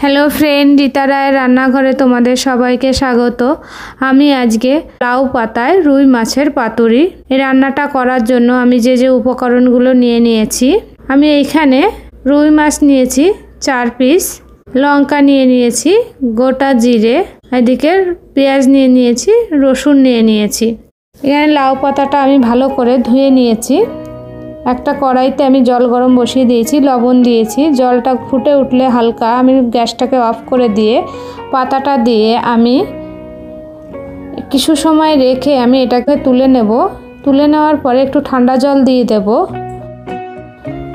Hello friend, Rita রায়ের রান্নাঘরে তোমাদের সবাইকে স্বাগত। আমি আজকে লাউ পাতায় রুই মাছের পাতুরি এই রান্নাটা করার জন্য আমি যে উপকরণগুলো নিয়েছি, আমি এইখানে রুই মাছ নিয়েছি 4 পিস, লঙ্কা নিয়েছি, গোটা জিরে, এদিকে পেঁয়াজ নিয়েছি, রসুন নিয়েছি। এখানে লাউ পাতাটা আমি ভালো করে ধুয়ে নিয়েছি। একটা কড়াইতে আমি জল গরম বসিয়ে দিয়েছি, লবণ দিয়েছি। জলটা ফুটে উঠলে হালকা আমি গ্যাসটাকে অফ করে দিয়ে পাতাটা দিয়ে আমি কিছু সময় রেখে আমি এটাকে তুলে নেব। তুলে নেওয়ার পরে একটু ঠান্ডা জল দিয়ে দেব।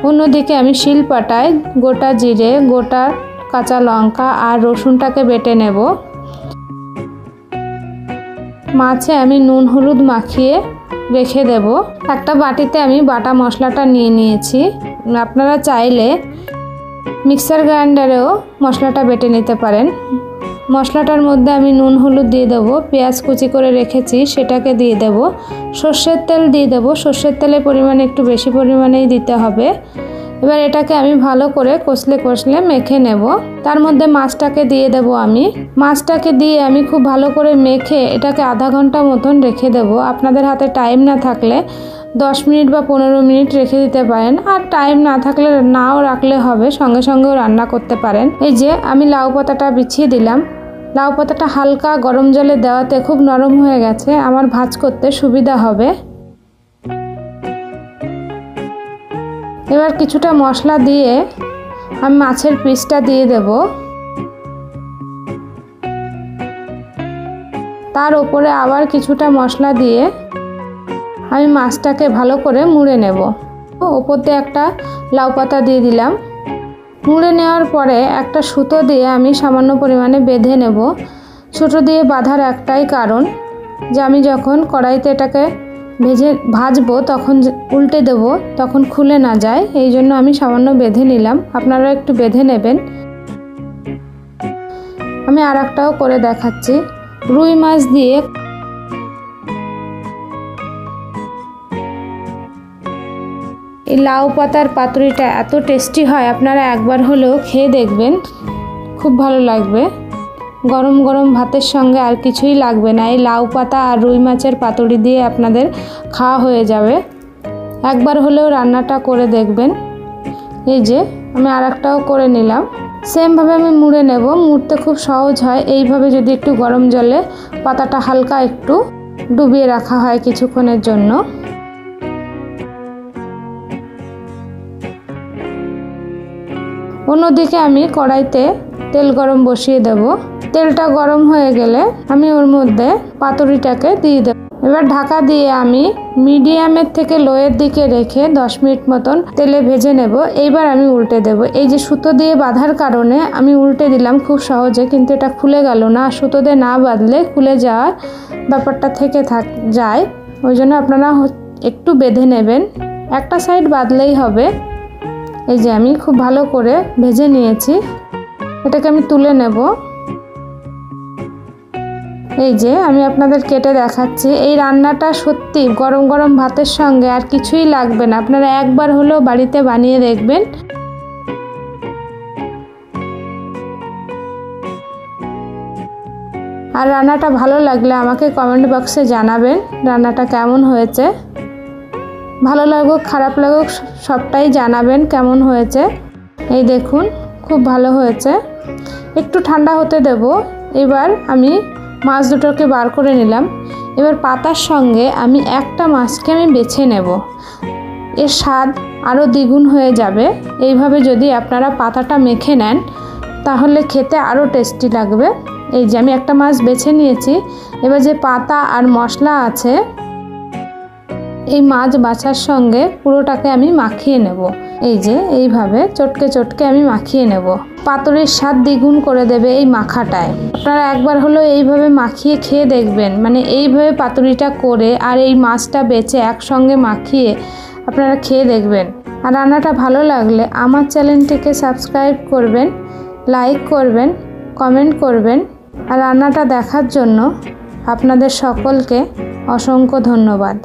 অন্যদিকে আমি শিলপাটায় গোটা জিরে, গোটা কাঁচা লঙ্কা আর রসুনটাকে বেটে নেব। মাছে আমি নুন হলুদ মাখিয়ে রেখে দেব। একটা বাটিতে আমি বাটা মশলাটা নিয়েছি। আপনারা চাইলে মিক্সার গ্রাইন্ডারেও মশলাটা বেটে নিতে পারেন। মশলাটার মধ্যে আমি নুন হলুদ দিয়ে দেবো, পেঁয়াজ কুচি করে রেখেছি সেটাকে দিয়ে দেব, সর্ষের তেল দিয়ে দেবো। সর্ষের তেলের পরিমাণ একটু বেশি পরিমাণেই দিতে হবে। এবার এটাকে আমি ভালো করে কষলে মেখে নেব। তার মধ্যে মাছটাকে দিয়ে দেব। মাছটাকে দিয়ে আমি খুব ভালো করে মেখে এটাকে আধা ঘন্টা মতন রেখে দেব। আপনাদের হাতে টাইম না থাকলে 10 মিনিট বা 15 মিনিট রেখে দিতে পারেন, আর টাইম না থাকলে নাও রাখলে হবে, সঙ্গে সঙ্গেও রান্না করতে পারেন। এই যে আমি লাউ পাতাটা বিছিয়ে দিলাম। লাউ পাতাটা হালকা গরম জলে দেওয়াতে খুব নরম হয়ে গেছে, আমার ভাজ করতে সুবিধা হবে। এবার কিছুটা মশলা দিয়ে আমি মাছের পিসটা দিয়ে দেব। তার উপরে আবার কিছুটা মশলা দিয়ে আমি মাছটাকে ভালো করে মুড়ে নেব। ওপর দিয়ে একটা লাউ পাতা দিয়ে দিলাম। মুড়ে নেওয়ার পরে একটা সুতো দিয়ে আমি সামান্য পরিমাণে বেঁধে নেব। সুতো দিয়ে বাঁধার একটাই কারণ যে আমি যখন কড়াইতে এটাকে ভাজবো তখন উল্টে দেব, তখন খুলে না যায়, এই জন্য আমি সামান্য বেঁধে নিলাম। আপনারা একটু বেঁধে নেবেন। আমি আর একটাও করে দেখাচ্ছি। রুই মাছ দিয়ে এই লাউ পাতার পাতুরিটা এত টেস্টি হয়, আপনারা একবার হলেও খেয়ে দেখবেন, খুব ভালো লাগবে। গরম গরম ভাতের সঙ্গে আর কিছুই লাগবে না, এই লাউ পাতা আর রুই মাছের পাতুরি দিয়ে আপনাদের খাওয়া হয়ে যাবে। একবার হলেও রান্নাটা করে দেখবেন। এই যে আমি আর একটাও করে নিলাম। সেমভাবে আমি মুড়ে নেব। মুড়তে খুব সহজ হয় এইভাবে, যদি একটু গরম জলে পাতাটা হালকা একটু ডুবিয়ে রাখা হয় কিছুক্ষণের জন্য। অন্যদিকে আমি কড়াইতে তেল গরম বসিয়ে দেব। তেলটা গরম হয়ে গেলে আমি ওর মধ্যে পাতুরিটাকে দিয়ে দেব। এবার ঢাকা দিয়ে আমি মিডিয়ামের থেকে লোয়ের দিকে রেখে 10 মিনিট মতন তেলে ভেজে নেব। এইবার আমি উল্টে দেব। এই যে সুতো দিয়ে বাঁধার কারণে আমি উল্টে দিলাম খুব সহজে, কিন্তু এটা খুলে গেল না। সুতো দিয়ে না বাঁধলে খুলে যাওয়ার ব্যাপারটা থেকে যায়, ওই জন্য আপনারা একটু বেঁধে নেবেন। একটা সাইড বাঁধলেই হবে। এই যে আমি খুব ভালো করে ভেজে নিয়েছি, এটাকে আমি তুলে নেব। এই যে আমি আপনাদের কেটে দেখাচ্ছি। এই রান্নাটা সত্যি গরম গরম ভাতের সঙ্গে আর কিছুই লাগবে না, আপনারা একবার হলেও বাড়িতে বানিয়ে দেখবেন। আর রান্নাটা ভালো লাগলে আমাকে কমেন্ট বক্সে জানাবেন রান্নাটা কেমন হয়েছে। ভালো লাগুক খারাপ লাগুক সবটাই জানাবেন কেমন হয়েছে। এই দেখুন খুব ভালো হয়েছে। একটু ঠান্ডা হতে দেব। এবার আমি মাছ দুটোকে বার করে নিলাম। এবার পাতার সঙ্গে আমি একটা মাছকে আমি বেছে নেব। এর স্বাদ আরও দ্বিগুণ হয়ে যাবে। এইভাবে যদি আপনারা পাতাটা মেখে নেন তাহলে খেতে আরও টেস্টি লাগবে। এই যে আমি একটা মাছ বেছে নিয়েছি। এবার যে পাতা আর মশলা আছে এই মাছ বাছার সঙ্গে পুরোটাকে আমি মাখিয়ে নেব। এই যে এইভাবে চটকে চটকে আমি মাখিয়ে নেব। পাতুরির স্বাদ দ্বিগুণ করে দেবে এই মাখাটায়। আপনারা একবার হলেও এইভাবে মাখিয়ে খেয়ে দেখবেন, মানে এইভাবে পাতুরিটা করে আর এই মাছটা বেছে একসঙ্গে মাখিয়ে আপনারা খেয়ে দেখবেন। আর রান্নাটা ভালো লাগলে আমার চ্যানেলটিকে সাবস্ক্রাইব করবেন, লাইক করবেন, কমেন্ট করবেন। আর রান্নাটা দেখার জন্য আপনাদের সকলকে অসংখ্য ধন্যবাদ।